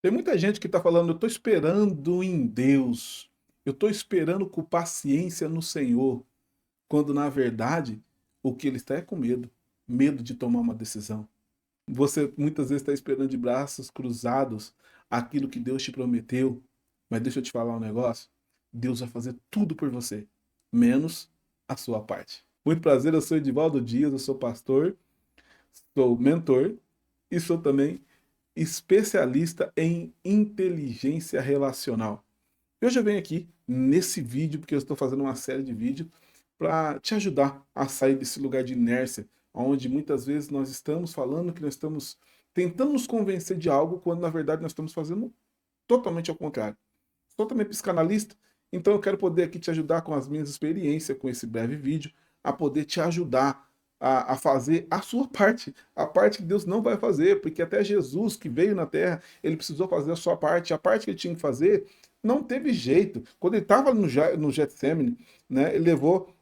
Tem muita gente que está falando, eu estou esperando em Deus, eu estou esperando com paciência no Senhor, quando na verdade o que ele está é com medo, medo de tomar uma decisão. Você muitas vezes está esperando de braços cruzados aquilo que Deus te prometeu, mas deixa eu te falar um negócio: Deus vai fazer tudo por você, menos a sua parte. Muito prazer, eu sou Edivaldo Dias, eu sou pastor, sou mentor e sou também especialista em inteligência relacional. Eu já venho aqui nesse vídeo, porque eu estou fazendo uma série de vídeos para te ajudar a sair desse lugar de inércia, onde muitas vezes nós estamos falando que nós estamos tentando nos convencer de algo, quando na verdade nós estamos fazendo totalmente ao contrário. Sou também psicanalista, então eu quero poder aqui te ajudar com as minhas experiências, com esse breve vídeo, a poder te ajudar a fazer a sua parte, a parte que Deus não vai fazer, porque até Jesus que veio na Terra, ele precisou fazer a parte que ele tinha que fazer, não teve jeito. Quando ele estava no Getsemane, né, ele levou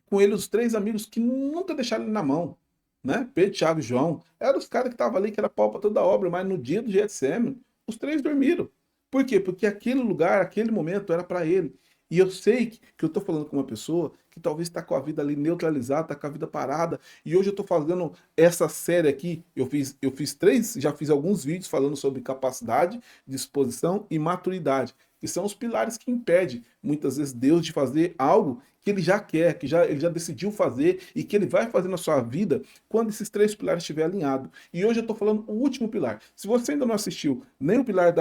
com ele os três amigos que nunca deixaram ele na mão, né? Pedro, Tiago e João. Eram os caras que estavam ali, que era pau para toda a obra, mas no dia do Getsemane, os três dormiram. Por quê? Porque aquele lugar, aquele momento era para ele. E eu sei que eu estou falando com uma pessoa que talvez está com a vida ali neutralizada, está com a vida parada. E hoje eu estou fazendo essa série aqui. Eu fiz três, já fiz alguns vídeos falando sobre capacidade, disposição e maturidade, que são os pilares que impedem muitas vezes Deus de fazer algo que ele já quer, ele já decidiu fazer e que ele vai fazer na sua vida quando esses três pilares estiverem alinhados. E hoje eu estou falando o último pilar. Se você ainda não assistiu nem o pilar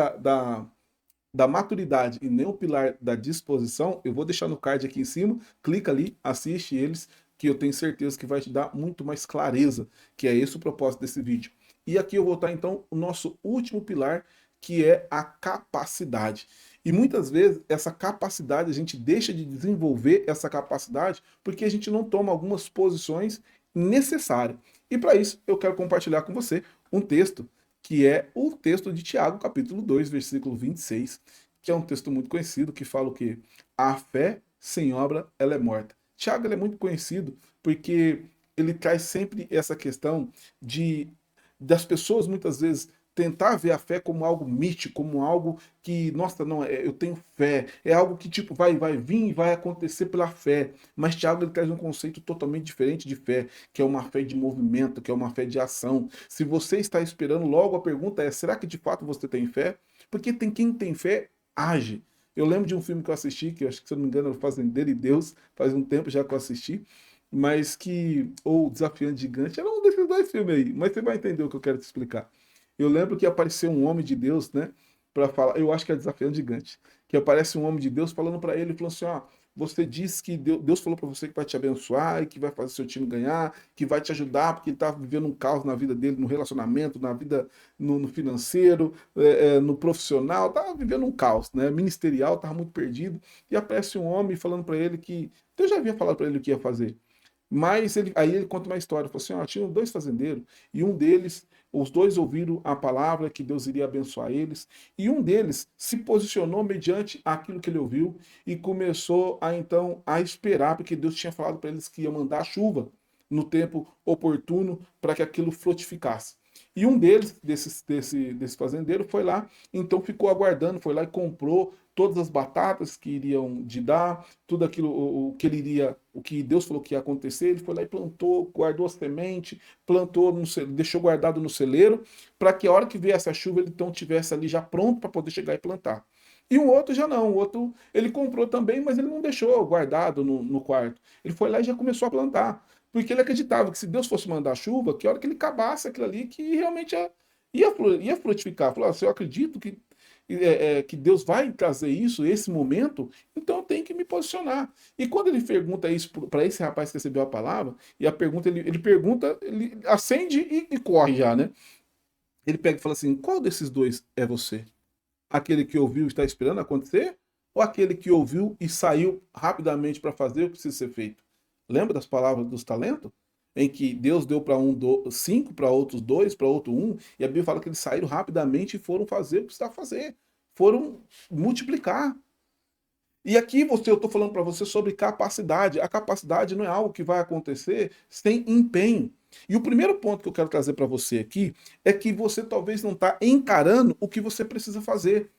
da maturidade e nem o pilar da disposição, eu vou deixar no card aqui em cima, clica ali, assiste eles, que eu tenho certeza que vai te dar muito mais clareza, que é esse o propósito desse vídeo. E aqui eu vou estar então o nosso último pilar, que é a capacidade. E muitas vezes essa capacidade, a gente deixa de desenvolver essa capacidade porque a gente não toma algumas posições necessárias. E para isso eu quero compartilhar com você um texto que é o texto de Tiago, capítulo 2, versículo 26, que é um texto muito conhecido, que fala o quê? A fé sem obra, ela é morta. Tiago ele é muito conhecido porque ele traz sempre essa questão de das pessoas muitas vezes tentar ver a fé como algo mítico, como algo que, nossa, não, eu tenho fé, é algo que tipo vai vir e vai acontecer pela fé. Mas Tiago ele traz um conceito totalmente diferente de fé, que é uma fé de movimento, que é uma fé de ação. Se você está esperando, logo a pergunta é: será que de fato você tem fé? Porque tem quem tem fé age. Eu lembro de um filme que eu assisti, que eu acho que, se eu não me engano, é o Fazendeiro e Deus, faz um tempo já que eu assisti, mas que, ou Desafiante Gigante, era um desses dois filmes aí, mas você vai entender o que eu quero te explicar. Eu lembro que apareceu um homem de Deus, né, para falar, eu acho que é Desafiante Gigante, que aparece um homem de Deus falando para ele, falando assim, ó, você disse que Deus falou para você que vai te abençoar e que vai fazer seu time ganhar, que vai te ajudar, porque ele está vivendo um caos na vida dele, no relacionamento, na vida, no financeiro, no profissional, estava vivendo um caos, né? Ministerial, estava muito perdido. E aparece um homem falando para ele que Deus já havia falado para ele o que ia fazer. Mas aí ele conta uma história, falou assim, ó, tinham dois fazendeiros, e um deles, os dois ouviram a palavra que Deus iria abençoar eles, e um deles se posicionou mediante aquilo que ele ouviu e começou a então a esperar, porque Deus tinha falado para eles que ia mandar chuva no tempo oportuno para que aquilo frutificasse. E um deles, desse fazendeiro, foi lá, então ficou aguardando, foi lá e comprou todas as batatas que iriam de dar, tudo aquilo o que ele iria, o que Deus falou que ia acontecer, ele foi lá e plantou, guardou a semente, plantou, deixou guardado no celeiro, para que a hora que viesse a chuva ele então tivesse ali já pronto para poder chegar e plantar. E o outro já não, o outro ele comprou também, mas ele não deixou guardado no quarto. Ele foi lá e já começou a plantar. Porque ele acreditava que se Deus fosse mandar chuva, que a hora que ele acabasse aquilo ali, que realmente ia frutificar. Falou, se eu acredito que Deus vai trazer isso, esse momento, então eu tenho que me posicionar. E quando ele pergunta isso para esse rapaz que recebeu a palavra, e a pergunta, ele pergunta, ele acende e corre já, né? Ele pega e fala assim: qual desses dois é você? Aquele que ouviu e está esperando acontecer? Ou aquele que ouviu e saiu rapidamente para fazer o que precisa ser feito? Lembra das palavras dos talentos? Em que Deus deu para um cinco, para outros dois, para outro um, e a Bíblia fala que eles saíram rapidamente e foram fazer o que precisava fazer. Foram multiplicar. E aqui eu estou falando para você sobre capacidade. A capacidade não é algo que vai acontecer sem empenho. E o primeiro ponto que eu quero trazer para você aqui é que você talvez não está encarando o que você precisa fazer.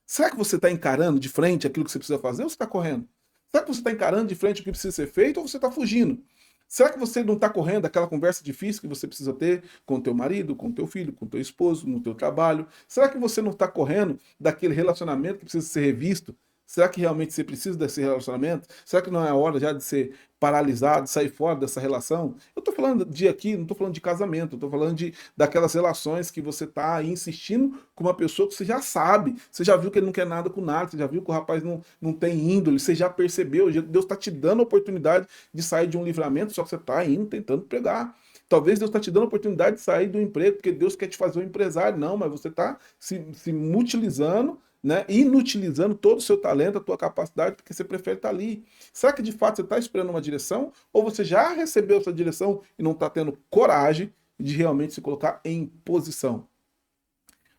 Será que você está encarando de frente aquilo que você precisa fazer ou você está correndo? Será que você está encarando de frente o que precisa ser feito ou você está fugindo? Será que você não está correndo aquela conversa difícil que você precisa ter com o teu marido, com o teu filho, com o teu esposo, no teu trabalho? Será que você não está correndo daquele relacionamento que precisa ser revisto? Será que realmente você precisa desse relacionamento? Será que não é a hora já de ser paralisado, de sair fora dessa relação? Eu estou falando de aqui, não estou falando de casamento, estou falando daquelas relações que você está insistindo com uma pessoa que você já sabe, você já viu que ele não quer nada com nada, você já viu que o rapaz não tem índole, você já percebeu, Deus está te dando a oportunidade de sair de um livramento, só que você está indo tentando pregar. Talvez Deus está te dando a oportunidade de sair do emprego, porque Deus quer te fazer um empresário. Não, mas você está se mutilizando, né, inutilizando todo o seu talento, a tua capacidade, porque você prefere estar ali. Será que de fato você está esperando uma direção? Ou você já recebeu essa direção e não está tendo coragem de realmente se colocar em posição?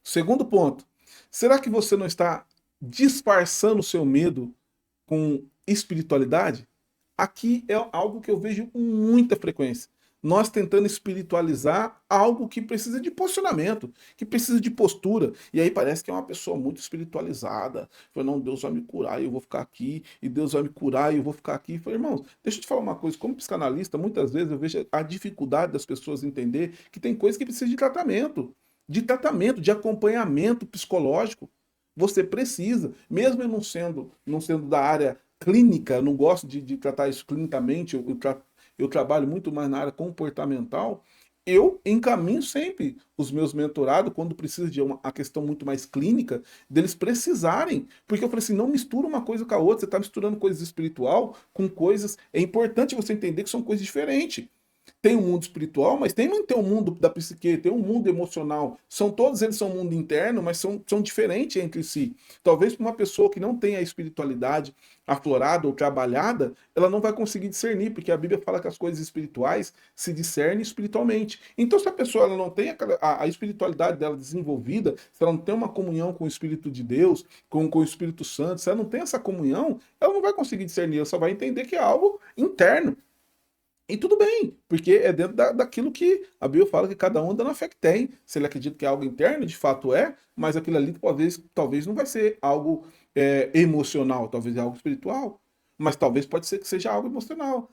Segundo ponto, será que você não está disfarçando o seu medo com espiritualidade? Aqui é algo que eu vejo com muita frequência. Nós tentando espiritualizar algo que precisa de posicionamento, que precisa de postura. E aí parece que é uma pessoa muito espiritualizada. Fala, não, Deus vai me curar e eu vou ficar aqui, e Deus vai me curar e eu vou ficar aqui. Falei, irmãos, deixa eu te falar uma coisa. Como psicanalista, muitas vezes eu vejo a dificuldade das pessoas entender que tem coisas que precisam de tratamento, de acompanhamento psicológico. Você precisa, mesmo eu não sendo da área clínica, não gosto de tratar isso clinicamente, eu trabalho muito mais na área comportamental, eu encaminho sempre os meus mentorados, quando precisa de a questão muito mais clínica, deles precisarem. Porque eu falei assim, não mistura uma coisa com a outra, você está misturando coisas espiritual com coisas. É importante você entender que são coisas diferentes. Tem um mundo espiritual, mas tem um mundo da psique, tem um mundo emocional. Todos eles são um mundo interno, mas são diferentes entre si. Talvez para uma pessoa que não tem a espiritualidade aflorada ou trabalhada, ela não vai conseguir discernir, porque a Bíblia fala que as coisas espirituais se discernem espiritualmente. Então, se a pessoa ela não tem a espiritualidade dela desenvolvida, se ela não tem uma comunhão com o Espírito de Deus, com o Espírito Santo, se ela não tem essa comunhão, ela não vai conseguir discernir, ela só vai entender que é algo interno. E tudo bem, porque é dentro daquilo que a Bíblia fala que cada um anda na fé que tem. Se ele acredita que é algo interno, de fato é, mas aquilo ali talvez não vai ser algo emocional, talvez é algo espiritual, mas talvez pode ser que seja algo emocional.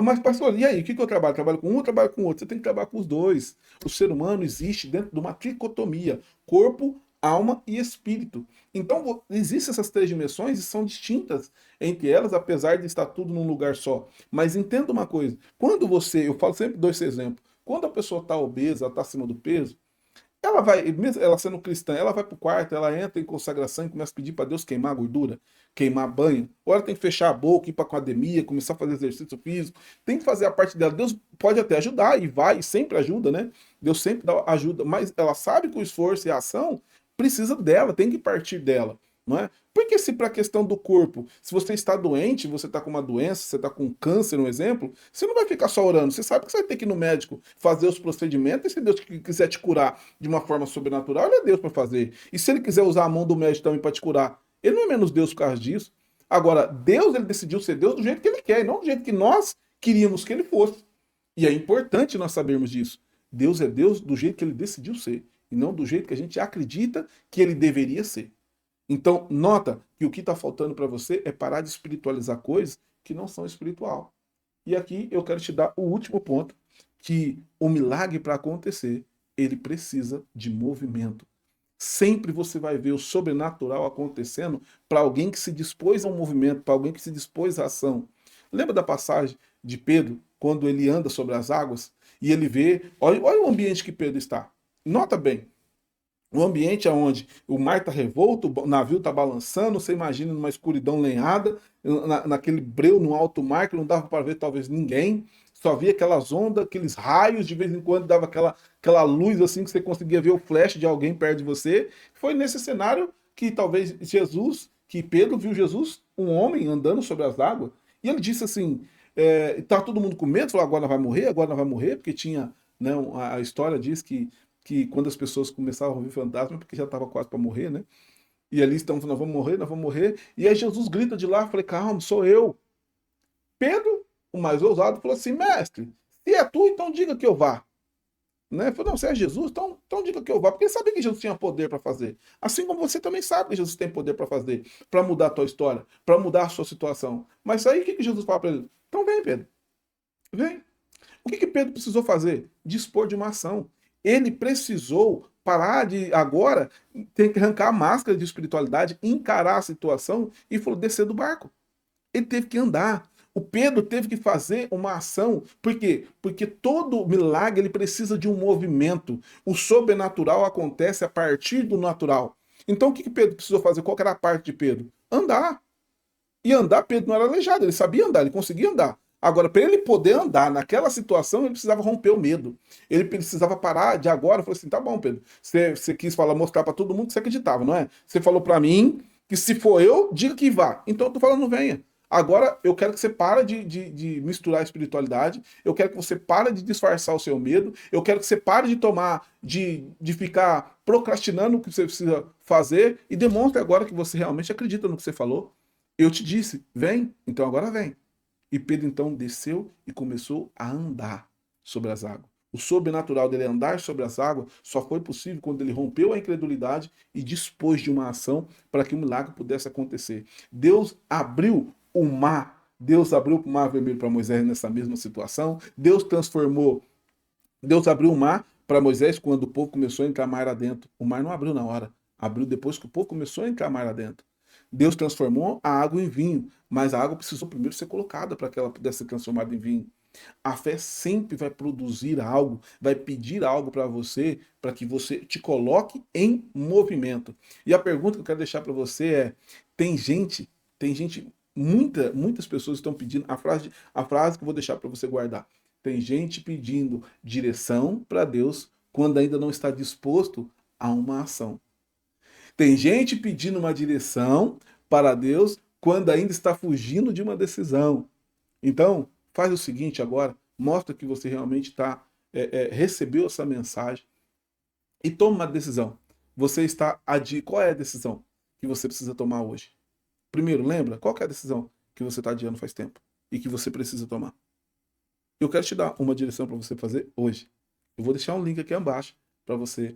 Mas, pastor, e aí? O que eu trabalho? Trabalho com um ou trabalho com o outro? Você tem que trabalhar com os dois. O ser humano existe dentro de uma tricotomia: corpo, alma e espírito. Então, existem essas três dimensões e são distintas entre elas, apesar de estar tudo num lugar só. Mas entenda uma coisa: quando eu falo sempre dois exemplos, quando a pessoa está obesa, está acima do peso, ela vai, mesmo ela sendo cristã, ela vai pro quarto, ela entra em consagração e começa a pedir para Deus queimar a gordura, queimar banho. Ou ela tem que fechar a boca, ir para academia, começar a fazer exercício físico. Tem que fazer a parte dela. Deus pode até ajudar e vai, e sempre ajuda, né? Deus sempre dá ajuda, mas ela sabe que o esforço e a ação precisa dela, tem que partir dela, não é? Porque se para a questão do corpo, se você está doente, você está com uma doença, você está com câncer, um exemplo, você não vai ficar só orando. Você sabe que você vai ter que ir no médico fazer os procedimentos, e se Deus quiser te curar de uma forma sobrenatural, ele é Deus para fazer. E se ele quiser usar a mão do médico também para te curar, ele não é menos Deus por causa disso. Agora, Deus, ele decidiu ser Deus do jeito que ele quer, e não do jeito que nós queríamos que ele fosse. E é importante nós sabermos disso. Deus é Deus do jeito que ele decidiu ser, e não do jeito que a gente acredita que ele deveria ser. Então, nota que o que está faltando para você é parar de espiritualizar coisas que não são espiritual. E aqui eu quero te dar o último ponto, que o milagre para acontecer, ele precisa de movimento. Sempre você vai ver o sobrenatural acontecendo para alguém que se dispôs a um movimento, para alguém que se dispôs à ação. Lembra da passagem de Pedro, quando ele anda sobre as águas e ele vê, olha o ambiente que Pedro está. Nota bem, um ambiente onde o mar está revolto, o navio está balançando, você imagina numa escuridão lenhada, naquele breu no alto mar que não dava para ver talvez ninguém, só via aquelas ondas, aqueles raios, de vez em quando dava aquela luz assim que você conseguia ver o flash de alguém perto de você. Foi nesse cenário que talvez que Pedro viu Jesus, um homem andando sobre as águas, e ele disse assim, tá todo mundo com medo, falou, agora não vai morrer, porque tinha, né, a história diz que quando as pessoas começavam a ouvir fantasma, porque já estava quase para morrer, né? E ali estão falando, nós vamos morrer, nós vamos morrer. E aí Jesus grita de lá, eu falei, calma, sou eu. Pedro, o mais ousado, falou assim, mestre, se é tu, então diga que eu vá. Né? Falou, não, se é Jesus, então diga que eu vá. Porque ele sabia que Jesus tinha poder para fazer. Assim como você também sabe que Jesus tem poder para fazer, para mudar a tua história, para mudar a sua situação. Mas aí o que Jesus fala para ele? Então vem, Pedro, vem. O que Pedro precisou fazer? Dispor de uma ação. Ele precisou parar de, agora, ter que arrancar a máscara de espiritualidade, encarar a situação e falou, descer do barco. Ele teve que andar. O Pedro teve que fazer uma ação. Por quê? Porque todo milagre ele precisa de um movimento. O sobrenatural acontece a partir do natural. Então o que Pedro precisou fazer? Qual era a parte de Pedro? Andar. E andar, Pedro não era aleijado, ele sabia andar, ele conseguia andar. Agora, para ele poder andar naquela situação, ele precisava romper o medo. Ele precisava parar de agora. Falou assim: tá bom, Pedro. Você quis falar, mostrar para todo mundo que você acreditava, não é? Você falou para mim que se for eu, diga que vá. Então eu tô falando, venha. Agora eu quero que você pare de misturar a espiritualidade. Eu quero que você pare de disfarçar o seu medo. Eu quero que você pare de tomar, de ficar procrastinando o que você precisa fazer e demonstre agora que você realmente acredita no que você falou. Eu te disse, vem, então agora vem. E Pedro então desceu e começou a andar sobre as águas. O sobrenatural dele andar sobre as águas só foi possível quando ele rompeu a incredulidade e dispôs de uma ação para que o milagre pudesse acontecer. Deus abriu o mar. Deus abriu o mar vermelho para Moisés nessa mesma situação. Deus abriu o mar para Moisés quando o povo começou a entrar mar adentro. O mar não abriu na hora, abriu depois que o povo começou a entrar mar adentro. Deus transformou a água em vinho, mas a água precisou primeiro ser colocada para que ela pudesse ser transformada em vinho. A fé sempre vai produzir algo, vai pedir algo para você, para que você te coloque em movimento. E a pergunta que eu quero deixar para você é: tem gente, muitas pessoas estão pedindo a frase que eu vou deixar para você guardar. Tem gente pedindo direção para Deus quando ainda não está disposto a uma ação. Tem gente pedindo uma direção para Deus quando ainda está fugindo de uma decisão. Então, faz o seguinte agora, mostra que você realmente recebeu essa mensagem e toma uma decisão. Qual é a decisão que você precisa tomar hoje? Primeiro, lembra qual que é a decisão que você está adiando faz tempo e que você precisa tomar. Eu quero te dar uma direção para você fazer hoje. Eu vou deixar um link aqui abaixo para você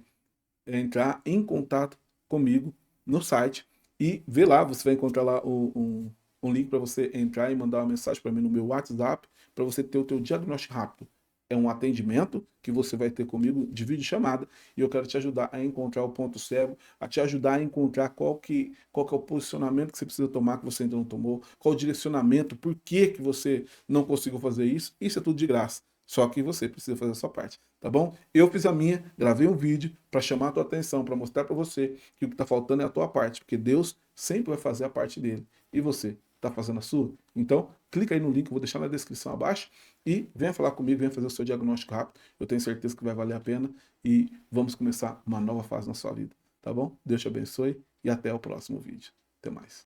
entrar em contato comigo no site e ver lá, você vai encontrar lá um link para você entrar e mandar uma mensagem para mim no meu WhatsApp para você ter o teu diagnóstico rápido. É um atendimento que você vai ter comigo de videochamada e eu quero te ajudar a encontrar o ponto cego, a te ajudar a encontrar qual que é o posicionamento que você precisa tomar que você ainda não tomou, qual o direcionamento, por que você não conseguiu fazer isso. Isso é tudo de graça. Só que você precisa fazer a sua parte, tá bom? Eu fiz a minha, gravei um vídeo para chamar a tua atenção, para mostrar para você que o que está faltando é a tua parte, porque Deus sempre vai fazer a parte dele. E você, está fazendo a sua? Então, clica aí no link, eu vou deixar na descrição abaixo e venha falar comigo, venha fazer o seu diagnóstico rápido. Eu tenho certeza que vai valer a pena e vamos começar uma nova fase na sua vida, tá bom? Deus te abençoe e até o próximo vídeo. Até mais.